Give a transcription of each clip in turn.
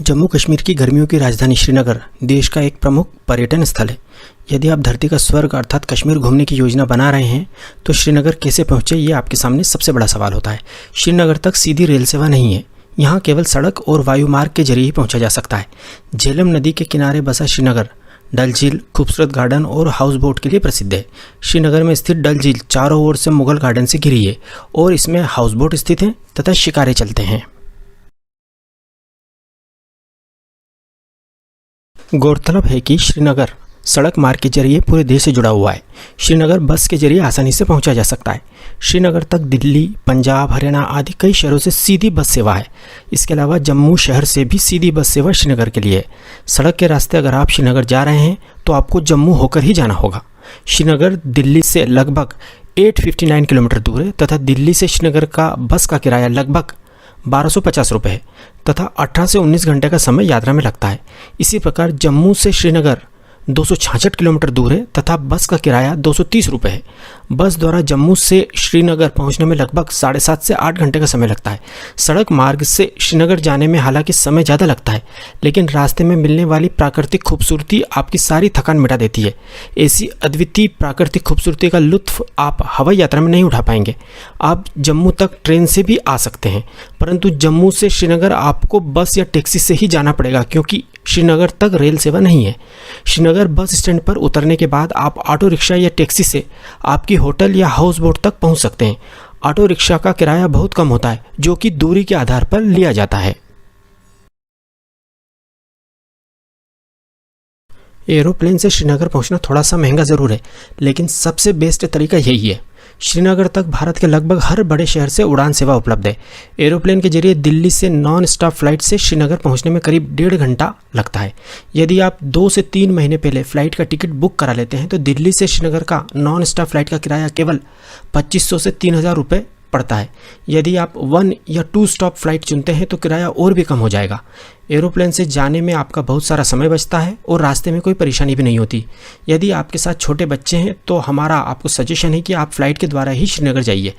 जम्मू कश्मीर की गर्मियों की राजधानी श्रीनगर देश का एक प्रमुख पर्यटन स्थल है। यदि आप धरती का स्वर्ग अर्थात कश्मीर घूमने की योजना बना रहे हैं तो श्रीनगर कैसे पहुंचे, ये आपके सामने सबसे बड़ा सवाल होता है। श्रीनगर तक सीधी रेल सेवा नहीं है, यहाँ केवल सड़क और वायु मार्ग के जरिए ही पहुंचा जा सकता है। झेलम नदी के किनारे बसा श्रीनगर डल झील, खूबसूरत गार्डन और हाउस बोट के लिए प्रसिद्ध है। श्रीनगर में स्थित डल झील चारों ओर से मुगल गार्डन से घिरी है और इसमें हाउस बोट स्थित हैं तथा शिकारे चलते हैं। गौरतलब है कि श्रीनगर सड़क मार्ग के जरिए पूरे देश से जुड़ा हुआ है। श्रीनगर बस के जरिए आसानी से पहुंचा जा सकता है। श्रीनगर तक दिल्ली, पंजाब, हरियाणा आदि कई शहरों से सीधी बस सेवा है। इसके अलावा जम्मू शहर से भी सीधी बस सेवा श्रीनगर के लिए है। सड़क के रास्ते अगर आप श्रीनगर जा रहे हैं तो आपको जम्मू होकर ही जाना होगा। श्रीनगर दिल्ली से लगभग 859 किलोमीटर दूर है तथा दिल्ली से श्रीनगर का बस का किराया लगभग 1250 रुपये है तथा 18 से 19 घंटे का समय यात्रा में लगता है। इसी प्रकार जम्मू से श्रीनगर 266 किलोमीटर दूर है तथा बस का किराया 230 रुपये है। बस द्वारा जम्मू से श्रीनगर पहुंचने में लगभग 7.5 से 8 घंटे का समय लगता है। सड़क मार्ग से श्रीनगर जाने में हालांकि समय ज़्यादा लगता है, लेकिन रास्ते में मिलने वाली प्राकृतिक खूबसूरती आपकी सारी थकान मिटा देती है। ऐसी अद्वितीय प्राकृतिक खूबसूरती का लुत्फ आप हवाई यात्रा में नहीं उठा पाएंगे। आप जम्मू तक ट्रेन से भी आ सकते हैं, परंतु जम्मू से श्रीनगर आपको बस या टैक्सी से ही जाना पड़ेगा क्योंकि श्रीनगर तक रेल सेवा नहीं है। श्रीनगर बस स्टैंड पर उतरने के बाद आप ऑटो रिक्शा या टैक्सी से आपकी होटल या हाउस बोट तक पहुंच सकते हैं। ऑटो रिक्शा का किराया बहुत कम होता है जो कि दूरी के आधार पर लिया जाता है। एरोप्लेन से श्रीनगर पहुंचना थोड़ा सा महंगा ज़रूर है, लेकिन सबसे बेस्ट तरीका यही है। श्रीनगर तक भारत के लगभग हर बड़े शहर से उड़ान सेवा उपलब्ध है। एरोप्लेन के जरिए दिल्ली से नॉन स्टॉप फ्लाइट से श्रीनगर पहुंचने में करीब 1.5 घंटा लगता है। यदि आप 2 से 3 महीने पहले फ़्लाइट का टिकट बुक करा लेते हैं तो दिल्ली से श्रीनगर का नॉन स्टॉप फ्लाइट का किराया केवल 2500 से 3000 रुपये पड़ता है। यदि आप 1 या 2 स्टॉप फ्लाइट चुनते हैं तो किराया और भी कम हो जाएगा। एरोप्लेन से जाने में आपका बहुत सारा समय बचता है और रास्ते में कोई परेशानी भी नहीं होती। यदि आपके साथ छोटे बच्चे हैं तो हमारा आपको सजेशन है कि आप फ़्लाइट के द्वारा ही श्रीनगर जाइए।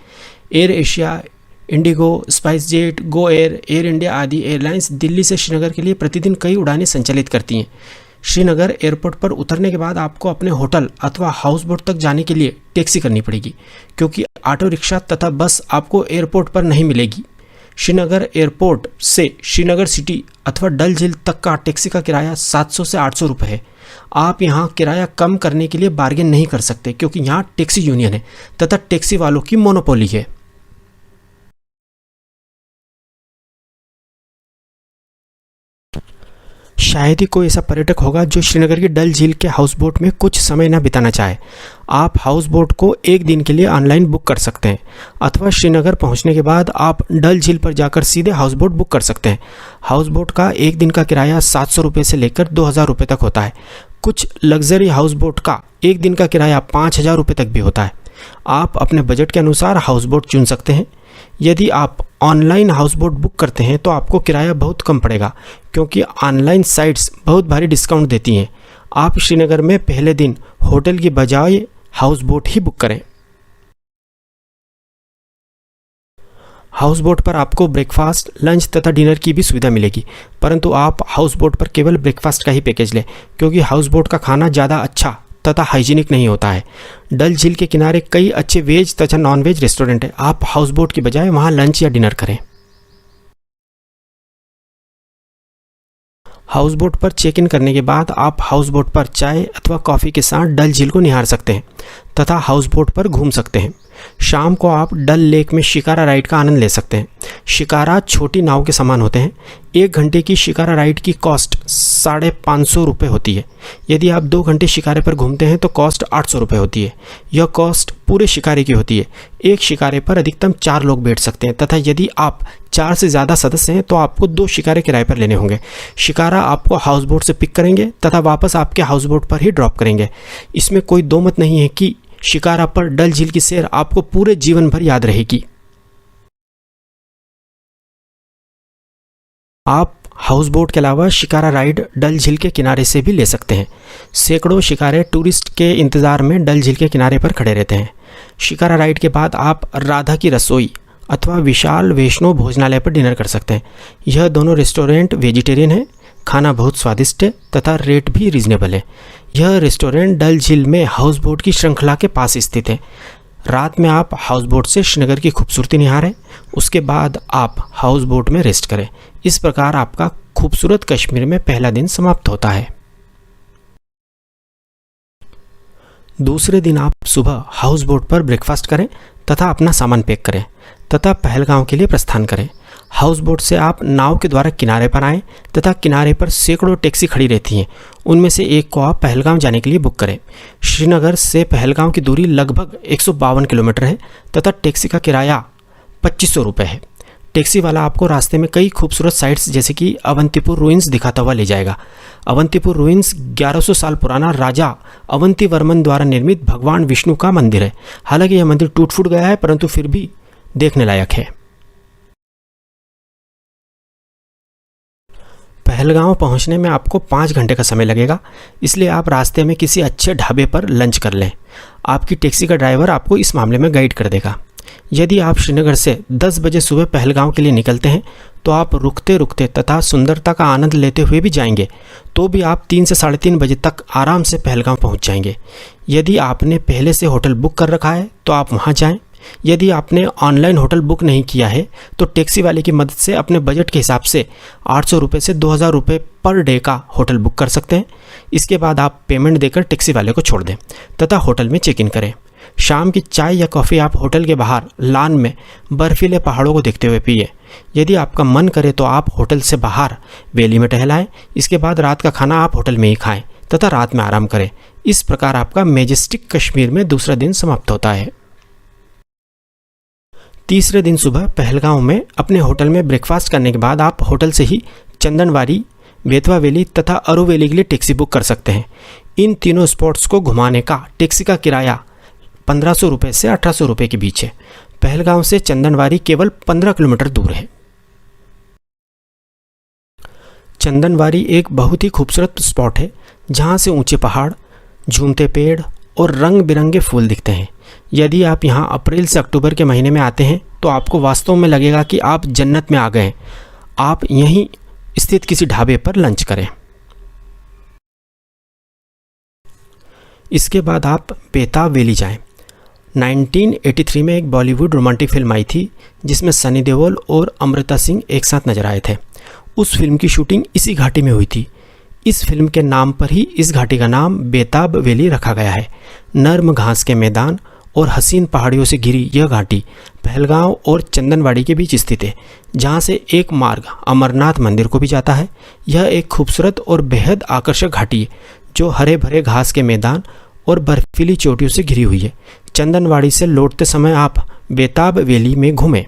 Air Asia, Indigo, spice jet, Go Air, air India आदि एयरलाइंस दिल्ली से श्रीनगर के लिए प्रतिदिन कई उड़ानें संचालित करती हैं। श्रीनगर एयरपोर्ट पर उतरने के बाद आपको अपने होटल अथवा हाउस बोट तक जाने के लिए टैक्सी करनी पड़ेगी क्योंकि ऑटो रिक्शा तथा बस आपको एयरपोर्ट पर नहीं मिलेगी। श्रीनगर एयरपोर्ट से श्रीनगर सिटी अथवा डल झील तक का टैक्सी का किराया 700 से 800 रुपये है। आप यहाँ किराया कम करने के लिए बार्गेन नहीं कर सकते क्योंकि यहाँ टैक्सी यूनियन है तथा टैक्सी वालों की मोनोपोली है। शायद ही कोई ऐसा पर्यटक होगा जो श्रीनगर की डल झील के हाउस बोट में कुछ समय न बिताना चाहे। आप हाउस बोट को 1 दिन के लिए ऑनलाइन बुक कर सकते हैं अथवा श्रीनगर पहुंचने के बाद आप डल झील पर जाकर सीधे हाउस बोट बुक कर सकते हैं। हाउस बोट का 1 दिन का किराया 700 रुपये से लेकर 2000 रुपये तक होता है। कुछ लग्जरी हाउस बोट का 1 दिन का किराया 5000 रुपये तक भी होता है। आप अपने बजट के अनुसार हाउस बोट चुन सकते हैं। यदि आप ऑनलाइन हाउस बोट बुक करते हैं तो आपको किराया बहुत कम पड़ेगा क्योंकि ऑनलाइन साइट्स बहुत भारी डिस्काउंट देती हैं। आप श्रीनगर में पहले दिन होटल की बजाय हाउस बोट ही बुक करें। हाउस बोट पर आपको ब्रेकफास्ट, लंच तथा डिनर की भी सुविधा मिलेगी, परंतु आप हाउस बोट पर केवल ब्रेकफास्ट का ही पैकेज लें क्योंकि हाउस बोट का खाना ज़्यादा अच्छा तथा हाइजीनिक नहीं होता है। डल झील के किनारे कई अच्छे वेज तथा नॉन वेज रेस्टोरेंट हैं। आप हाउस बोट की बजाय वहां लंच या डिनर करें। हाउस बोट पर चेक इन करने के बाद आप हाउस बोट पर चाय अथवा कॉफ़ी के साथ डल झील को निहार सकते हैं तथा हाउस बोट पर घूम सकते हैं। शाम को आप डल लेक में शिकारा राइड का आनंद ले सकते हैं। शिकारा छोटी नाव के समान होते हैं। 1 घंटे की शिकारा राइड की कॉस्ट 550 रुपये होती है। यदि आप 2 घंटे शिकारे पर घूमते हैं तो कॉस्ट 800 रुपये होती है। यह कॉस्ट पूरे शिकारे की होती है। एक शिकारे पर अधिकतम 4 लोग बैठ सकते हैं तथा यदि आप 4 से ज़्यादा सदस्य हैं तो आपको 2 शिकारे किराए पर लेने होंगे। शिकारा आपको हाउस बोट से पिक करेंगे तथा वापस आपके हाउस बोट पर ही ड्रॉप करेंगे। इसमें कोई दो मत नहीं है कि शिकारा पर डल झील की सैर आपको पूरे जीवन भर याद रहेगी। आप हाउस बोट के अलावा शिकारा राइड डल झील के किनारे से भी ले सकते हैं। सैकड़ों शिकारे टूरिस्ट के इंतज़ार में डल झील के किनारे पर खड़े रहते हैं। शिकारा राइड के बाद आप राधा की रसोई अथवा विशाल वैष्णो भोजनालय पर डिनर कर सकते हैं। यह दोनों रेस्टोरेंट वेजिटेरियन है, खाना बहुत स्वादिष्ट है तथा रेट भी रीजनेबल है। यह रेस्टोरेंट डल झील में हाउस बोट की श्रृंखला के पास स्थित है। रात में आप हाउस बोट से श्रीनगर की खूबसूरती निहारें, उसके बाद आप हाउस बोट में रेस्ट करें। इस प्रकार आपका खूबसूरत कश्मीर में पहला दिन समाप्त होता है। दूसरे दिन आप सुबह हाउस बोट पर ब्रेकफास्ट करें तथा अपना सामान पैक करें तथा पहलगांव के लिए प्रस्थान करें। हाउस बोट से आप नाव के द्वारा किनारे पर आएँ तथा किनारे पर सैकड़ों टैक्सी खड़ी रहती हैं। उनमें से एक को आप पहलगाम जाने के लिए बुक करें। श्रीनगर से पहलगाम की दूरी लगभग 152 किलोमीटर है तथा टैक्सी का किराया 2500 रुपये है। टैक्सी वाला आपको रास्ते में कई खूबसूरत साइट्स जैसे कि अवंतीपुर रुइंस दिखाता हुआ ले जाएगा। अवंतीपुर रुइंस 1100 साल पुराना राजा अवंती वर्मन द्वारा निर्मित भगवान विष्णु का मंदिर है। हालांकि यह मंदिर टूट फूट गया है, परंतु फिर भी देखने लायक है। पहलगांव पहुंचने में आपको 5 घंटे का समय लगेगा, इसलिए आप रास्ते में किसी अच्छे ढाबे पर लंच कर लें। आपकी टैक्सी का ड्राइवर आपको इस मामले में गाइड कर देगा। यदि आप श्रीनगर से 10 बजे सुबह पहलगांव के लिए निकलते हैं तो आप रुकते रुकते तथा सुंदरता का आनंद लेते हुए भी जाएंगे, तो भी आप 3 से 3:30 बजे तक आराम से पहलगांव पहुंच जाएंगे। यदि आपने पहले से होटल बुक कर रखा है तो आप वहां जाएं। यदि आपने ऑनलाइन होटल बुक नहीं किया है तो टैक्सी वाले की मदद से अपने बजट के हिसाब से 800 रुपये से 2000 रुपये पर डे का होटल बुक कर सकते हैं। इसके बाद आप पेमेंट देकर टैक्सी वाले को छोड़ दें तथा होटल में चेक इन करें। शाम की चाय या कॉफ़ी आप होटल के बाहर लान में बर्फीले पहाड़ों को देखते हुए पिए। यदि आपका मन करे तो आप होटल से बाहर वैली में टहलाएं। इसके बाद रात का खाना आप होटल में ही खाएं तथा रात में आराम करें। इस प्रकार आपका मैजेस्टिक कश्मीर में दूसरा दिन समाप्त होता है। तीसरे दिन सुबह पहलगांव में अपने होटल में ब्रेकफास्ट करने के बाद आप होटल से ही चंदनवारी, बेतवा वैली तथा अरू वैली के लिए टैक्सी बुक कर सकते हैं। इन तीनों स्पॉट्स को घुमाने का टैक्सी का किराया 1500 रुपये से 1800 रुपये के बीच है। पहलगांव से चंदनवारी केवल 15 किलोमीटर दूर है। चंदनवारी एक बहुत ही खूबसूरत स्पॉट है जहां से ऊंचे पहाड़, झूमते पेड़ और रंग बिरंगे फूल दिखते हैं। यदि आप यहां अप्रैल से अक्टूबर के महीने में आते हैं तो आपको वास्तव में लगेगा कि आप जन्नत में आ गए हैं। आप यहीं स्थित किसी ढाबे पर लंच करें। इसके बाद आप बेताब वैली जाएं। 1983 में एक बॉलीवुड रोमांटिक फिल्म आई थी जिसमें सनी देओल और अमृता सिंह एक साथ नजर आए थे। उस फिल्म की शूटिंग इसी घाटी में हुई थी। इस फिल्म के नाम पर ही इस घाटी का नाम बेताब वैली रखा गया है। नर्म घास के मैदान और हसीन पहाड़ियों से घिरी यह घाटी पहलगांव और चंदनवाड़ी के बीच स्थित है, जहां से एक मार्ग अमरनाथ मंदिर को भी जाता है। यह एक खूबसूरत और बेहद आकर्षक घाटी है जो हरे भरे घास के मैदान और बर्फीली चोटियों से घिरी हुई है। चंदनवाड़ी से लौटते समय आप बेताब वैली में घूमें।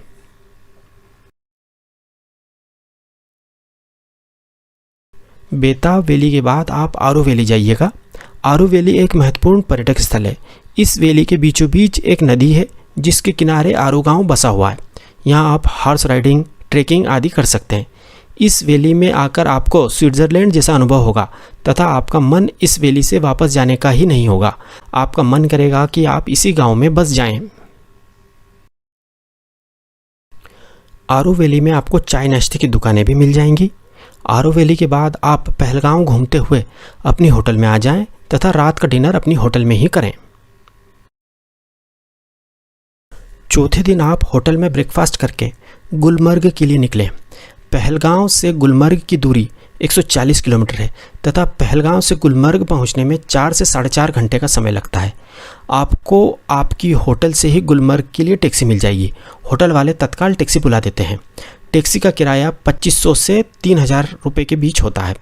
बेताब वैली के बाद आप आरू वैली जाइएगा। आरू वैली एक महत्वपूर्ण पर्यटक स्थल है। इस वैली के बीचों बीच एक नदी है जिसके किनारे आरू गांव बसा हुआ है। यहाँ आप हॉर्स राइडिंग, ट्रेकिंग आदि कर सकते हैं। इस वैली में आकर आपको स्विट्ज़रलैंड जैसा अनुभव होगा तथा आपका मन इस वैली से वापस जाने का ही नहीं होगा। आपका मन करेगा कि आप इसी गांव में बस जाएं। आरू वैली में आपको चाय नाश्ते की दुकानें भी मिल जाएंगी। आरू वैली के बाद आप पहलगांव घूमते हुए अपनी होटल में आ जाएं तथा रात का डिनर अपनी होटल में ही करें। चौथे दिन आप होटल में ब्रेकफास्ट करके गुलमर्ग के लिए निकलें। पहलगांव से गुलमर्ग की दूरी 140 किलोमीटर है तथा पहलगांव से गुलमर्ग पहुंचने में 4 से 4.5 घंटे का समय लगता है। आपको आपकी होटल से ही गुलमर्ग के लिए टैक्सी मिल जाएगी। होटल वाले तत्काल टैक्सी बुला देते हैं। टैक्सी का किराया 2500 से 3000 रुपये के बीच होता है।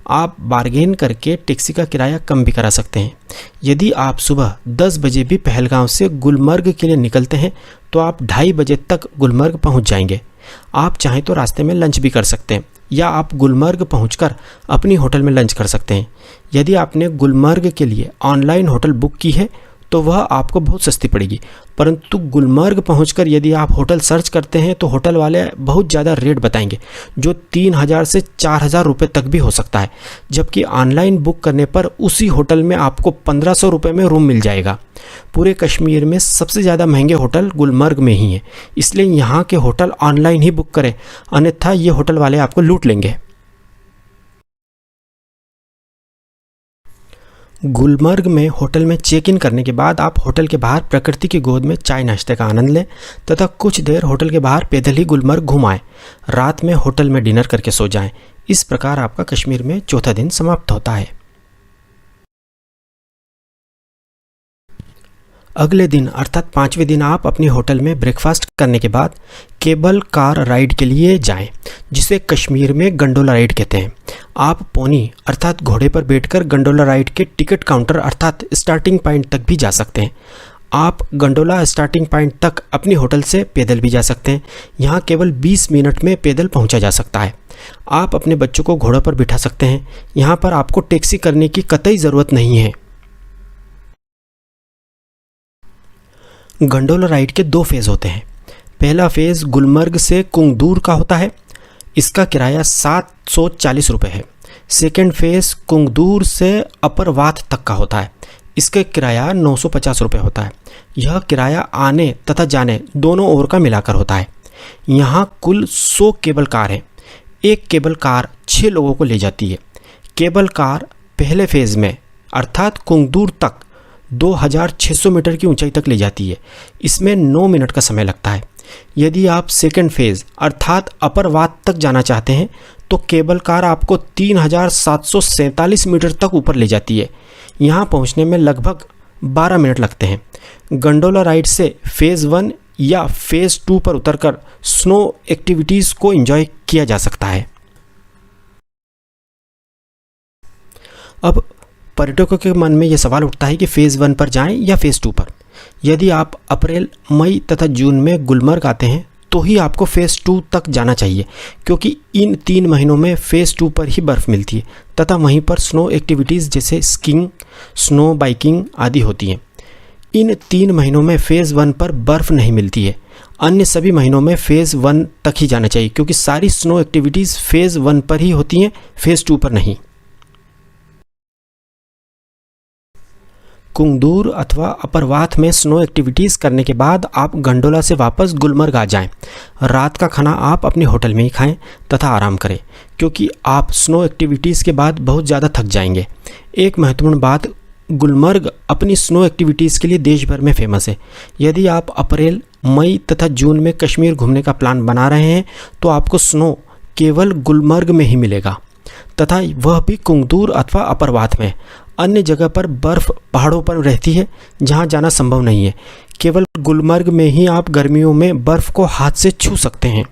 आप बार्गेन करके टैक्सी का किराया कम भी करा सकते हैं। यदि आप सुबह 10 बजे भी पहलगांव से गुलमर्ग के लिए निकलते हैं तो आप 2:30 बजे तक गुलमर्ग पहुंच जाएंगे। आप चाहें तो रास्ते में लंच भी कर सकते हैं या आप गुलमर्ग पहुंचकर अपनी होटल में लंच कर सकते हैं। यदि आपने गुलमर्ग के लिए ऑनलाइन होटल बुक की है तो वह आपको बहुत सस्ती पड़ेगी, परंतु गुलमर्ग पहुंचकर यदि आप होटल सर्च करते हैं तो होटल वाले बहुत ज़्यादा रेट बताएंगे, जो 3,000 से 4,000 रुपये तक भी हो सकता है, जबकि ऑनलाइन बुक करने पर उसी होटल में आपको 1,500 रुपये में रूम मिल जाएगा। पूरे कश्मीर में सबसे ज़्यादा महंगे होटल गुलमर्ग में ही है, इसलिए यहाँ के होटल ऑनलाइन ही बुक करें, अन्यथा ये होटल वाले आपको लूट लेंगे। गुलमर्ग में होटल में चेक इन करने के बाद आप होटल के बाहर प्रकृति की गोद में चाय नाश्ते का आनंद लें तथा कुछ देर होटल के बाहर पैदल ही गुलमर्ग घुमाएं। रात में होटल में डिनर करके सो जाएं। इस प्रकार आपका कश्मीर में चौथा दिन समाप्त होता है। अगले दिन अर्थात 5वें दिन आप अपने होटल में ब्रेकफास्ट करने के बाद केबल कार राइड के लिए जाएं, जिसे कश्मीर में गंडोला राइड कहते हैं। आप पोनी अर्थात घोड़े पर बैठकर गंडोला राइड के टिकट काउंटर अर्थात स्टार्टिंग पॉइंट तक भी जा सकते हैं। आप गंडोला स्टार्टिंग पॉइंट तक अपने होटल से पैदल भी जा सकते हैं। यहाँ केवल 20 मिनट में पैदल पहुँचा जा सकता है। आप अपने बच्चों को घोड़ों पर बिठा सकते हैं। यहाँ पर आपको टैक्सी करने की कतई ज़रूरत नहीं है। गंडोला राइड के 2 फेज़ होते हैं। पहला फेज़ गुलमर्ग से कुंगदूर का होता है, इसका किराया 740 रुपये है। सेकेंड फेज़ कुंगदूर से अपर वाथ तक का होता है, इसका किराया 950 रुपये होता है। यह किराया आने तथा जाने दोनों ओर का मिलाकर होता है। यहाँ कुल 100 केबल कार है। एक केबल कार 6 लोगों को ले जाती है। केबल कार पहले फेज़ में अर्थात कुंगदूर तक 2600 मीटर की ऊंचाई तक ले जाती है। इसमें 9 मिनट का समय लगता है। यदि आप सेकेंड फेज़ अर्थात अपर वात तक जाना चाहते हैं तो केबल कार आपको 3747 मीटर तक ऊपर ले जाती है। यहाँ पहुँचने में लगभग 12 मिनट लगते हैं। गंडोला राइड से फेज़ 1 या फेज़ 2 पर उतरकर स्नो एक्टिविटीज़ को एंजॉय किया जा सकता है। अब पर्यटकों के मन में यह सवाल उठता है कि फ़ेज़ 1 पर जाएं या फ़ेज़ 2 पर। यदि आप अप्रैल, मई तथा जून में गुलमर्ग आते हैं तो ही आपको फ़ेज़ 2 तक जाना चाहिए, क्योंकि इन 3 महीनों में फ़ेज़ 2 पर ही बर्फ़ मिलती है तथा वहीं पर स्नो एक्टिविटीज़ जैसे स्कीइंग, स्नो बाइकिंग आदि होती हैं। इन 3 महीनों में फ़ेज़ 1 पर बर्फ़ नहीं मिलती है। अन्य सभी महीनों में फ़ेज़ 1 तक ही जाना चाहिए, क्योंकि सारी स्नो एक्टिविटीज़ फ़ेज़ 1 पर ही होती हैं, फ़ेज़ 2 पर नहीं। कुंगदूर अथवा अपरवाथ में स्नो एक्टिविटीज़ करने के बाद आप गंडोला से वापस गुलमर्ग आ जाएं। रात का खाना आप अपने होटल में ही खाएं तथा आराम करें, क्योंकि आप स्नो एक्टिविटीज़ के बाद बहुत ज़्यादा थक जाएंगे। एक महत्वपूर्ण बात, गुलमर्ग अपनी स्नो एक्टिविटीज़ के लिए देश भर में फेमस है। यदि आप अप्रैल, मई तथा जून में कश्मीर घूमने का प्लान बना रहे हैं तो आपको स्नो केवल गुलमर्ग में ही मिलेगा तथा वह भी कुंगदूर अथवा अपरवाथ में। अन्य जगह पर बर्फ़ पहाड़ों पर रहती है जहां जाना संभव नहीं है। केवल गुलमर्ग में ही आप गर्मियों में बर्फ़ को हाथ से छू सकते हैं।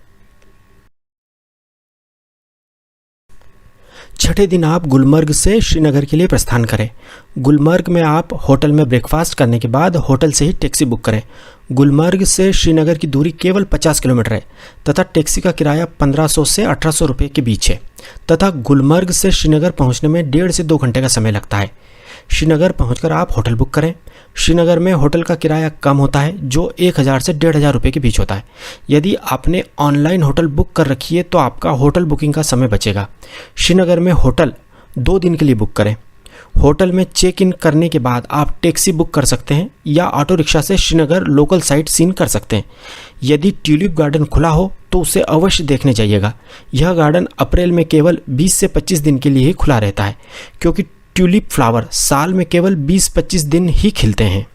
छठे दिन आप गुलमर्ग से श्रीनगर के लिए प्रस्थान करें। गुलमर्ग में आप होटल में ब्रेकफास्ट करने के बाद होटल से ही टैक्सी बुक करें। गुलमर्ग से श्रीनगर की दूरी केवल 50 किलोमीटर है तथा टैक्सी का किराया 1500 से 1800 रुपये के बीच है तथा गुलमर्ग से श्रीनगर पहुंचने में 1.5 से 2 घंटे का समय लगता है। श्रीनगर पहुंचकर आप होटल बुक करें। श्रीनगर में होटल का किराया कम होता है, जो 1000 से 1500 रुपये के बीच होता है। यदि आपने ऑनलाइन होटल बुक कर रखी है तो आपका होटल बुकिंग का समय बचेगा। श्रीनगर में होटल 2 दिन के लिए बुक करें। होटल में चेक इन करने के बाद आप टैक्सी बुक कर सकते हैं या ऑटो रिक्शा से श्रीनगर लोकल साइट सीन कर सकते हैं। यदि ट्यूलिप गार्डन खुला हो तो उसे अवश्य देखने जाइएगा। यह गार्डन अप्रैल में केवल 20 से 25 दिन के लिए ही खुला रहता है, क्योंकि ट्यूलिप फ्लावर साल में केवल 20-25 दिन ही खिलते हैं।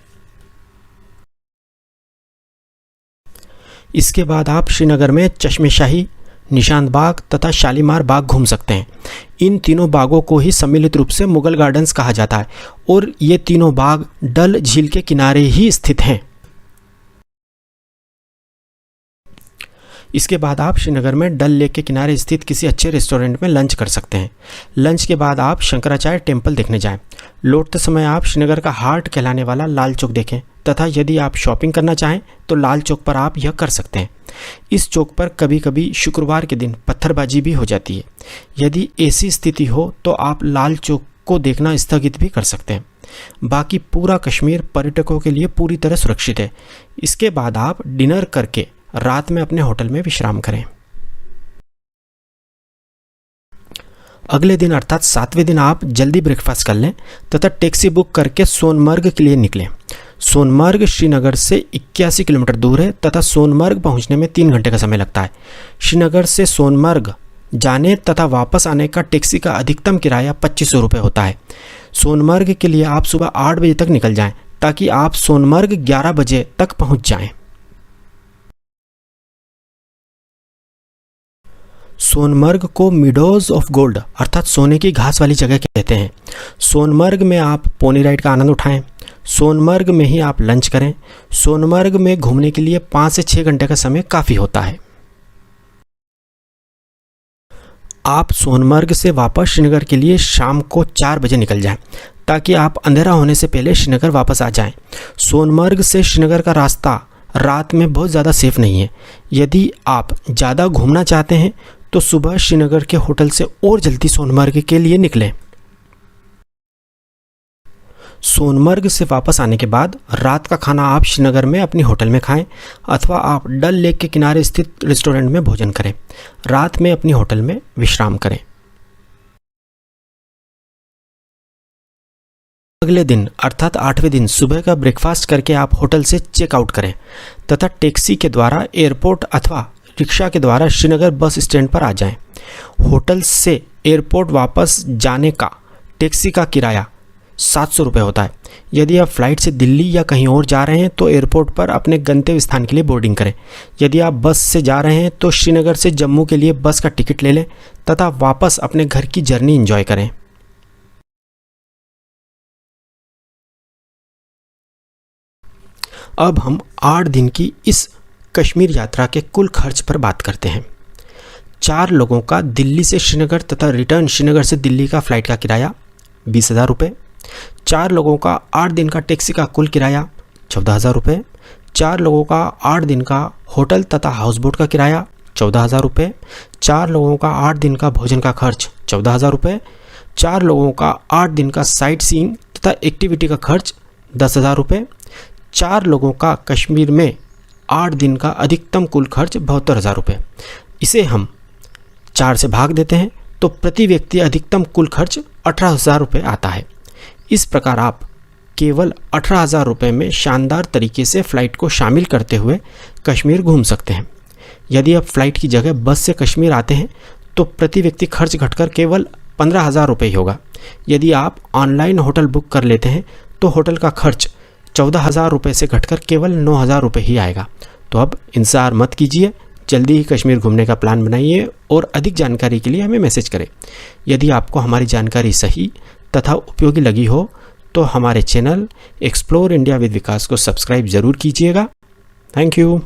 इसके बाद आप श्रीनगर में चश्मे-शाही, निशांत बाग तथा शालीमार बाग घूम सकते हैं। इन तीनों बागों को ही सम्मिलित रूप से मुगल गार्डन्स कहा जाता है और ये तीनों बाग डल झील के किनारे ही स्थित हैं। इसके बाद आप श्रीनगर में डल लेक के किनारे स्थित किसी अच्छे रेस्टोरेंट में लंच कर सकते हैं। लंच के बाद आप शंकराचार्य टेम्पल देखने जाएं। लौटते समय आप श्रीनगर का हार्ट कहलाने वाला लाल चौक देखें तथा यदि आप शॉपिंग करना चाहें तो लाल चौक पर आप यह कर सकते हैं। इस चौक पर कभी कभी शुक्रवार के दिन पत्थरबाजी भी हो जाती है। यदि ऐसी स्थिति हो तो आप लाल चौक को देखना स्थगित भी कर सकते हैं। बाकी पूरा कश्मीर पर्यटकों के लिए पूरी तरह सुरक्षित है। इसके बाद आप डिनर करके रात में अपने होटल में विश्राम करें। अगले दिन अर्थात 7वें दिन आप जल्दी ब्रेकफास्ट कर लें तथा टैक्सी बुक करके सोनमर्ग के लिए निकलें। सोनमर्ग श्रीनगर से 81 किलोमीटर दूर है तथा सोनमर्ग पहुंचने में 3 घंटे का समय लगता है। श्रीनगर से सोनमर्ग जाने तथा वापस आने का टैक्सी का अधिकतम किराया 2500 रुपये होता है। सोनमर्ग के लिए आप सुबह 8 बजे तक निकल जाएं ताकि आप सोनमर्ग 11 बजे तक पहुंच जाएं। सोनमर्ग को मिडोज ऑफ गोल्ड अर्थात सोने की घास वाली जगह कहते हैं। सोनमर्ग में आप पोनी राइड का आनंद उठाएं। सोनमर्ग में ही आप लंच करें। सोनमर्ग में घूमने के लिए 5 से 6 घंटे का समय काफ़ी होता है। आप सोनमर्ग से वापस श्रीनगर के लिए शाम को 4 बजे निकल जाएं ताकि आप अंधेरा होने से पहले श्रीनगर वापस आ जाएं। सोनमर्ग से श्रीनगर का रास्ता रात में बहुत ज़्यादा सेफ नहीं है। यदि आप ज़्यादा घूमना चाहते हैं तो सुबह श्रीनगर के होटल से और जल्दी सोनमर्ग के लिए निकलें। सोनमर्ग से वापस आने के बाद रात का खाना आप श्रीनगर में अपनी होटल में खाएं अथवा आप डल लेक के किनारे स्थित रेस्टोरेंट में भोजन करें। रात में अपनी होटल में विश्राम करें। अगले दिन अर्थात 8वें दिन सुबह का ब्रेकफास्ट करके आप होटल से चेकआउट करें तथा टैक्सी के द्वारा एयरपोर्ट अथवा रिक्शा के द्वारा श्रीनगर बस स्टैंड पर आ जाएं। होटल से एयरपोर्ट वापस जाने का टैक्सी का किराया 700 रुपये होता है। यदि आप फ्लाइट से दिल्ली या कहीं और जा रहे हैं तो एयरपोर्ट पर अपने गंतव्य स्थान के लिए बोर्डिंग करें। यदि आप बस से जा रहे हैं तो श्रीनगर से जम्मू के लिए बस का टिकट ले लें तथा वापस अपने घर की जर्नी एंजॉय करें। अब हम 8 दिन की इस कश्मीर यात्रा के कुल खर्च पर बात करते हैं। 4 लोगों का दिल्ली से श्रीनगर तथा रिटर्न श्रीनगर से दिल्ली का फ़्लाइट का किराया 20,000 रुपये। 4 लोगों का 8 दिन का टैक्सी का कुल किराया 14,000 रुपये। 4 लोगों का 8 दिन का होटल तथा हाउस बोट का किराया 14,000 रुपये। 4 लोगों का 8 दिन का भोजन का खर्च 14,000 रुपये। 4 लोगों का 8 दिन का साइट सीइंग तथा एक्टिविटी का खर्च 10,000 रुपये। 4 लोगों का कश्मीर में 8 दिन का अधिकतम कुल खर्च 72,000 रुपये। इसे हम 4 से भाग देते हैं तो प्रति व्यक्ति अधिकतम कुल खर्च 18,000 रुपये आता है। इस प्रकार आप केवल 18,000 रुपये में शानदार तरीके से फ़्लाइट को शामिल करते हुए कश्मीर घूम सकते हैं। यदि आप फ़्लाइट की जगह बस से कश्मीर आते हैं तो प्रति व्यक्ति खर्च घटकर केवल 15,000 रुपये ही होगा। यदि आप ऑनलाइन होटल बुक कर लेते हैं तो होटल का खर्च 14,000 रुपये से घटकर केवल 9,000 रुपये ही आएगा। तो अब इंतज़ार मत कीजिए, जल्दी ही कश्मीर घूमने का प्लान बनाइए और अधिक जानकारी के लिए हमें मैसेज करें। यदि आपको हमारी जानकारी सही तथा उपयोगी लगी हो तो हमारे चैनल एक्सप्लोर इंडिया विद विकास को सब्सक्राइब ज़रूर कीजिएगा। Thank you.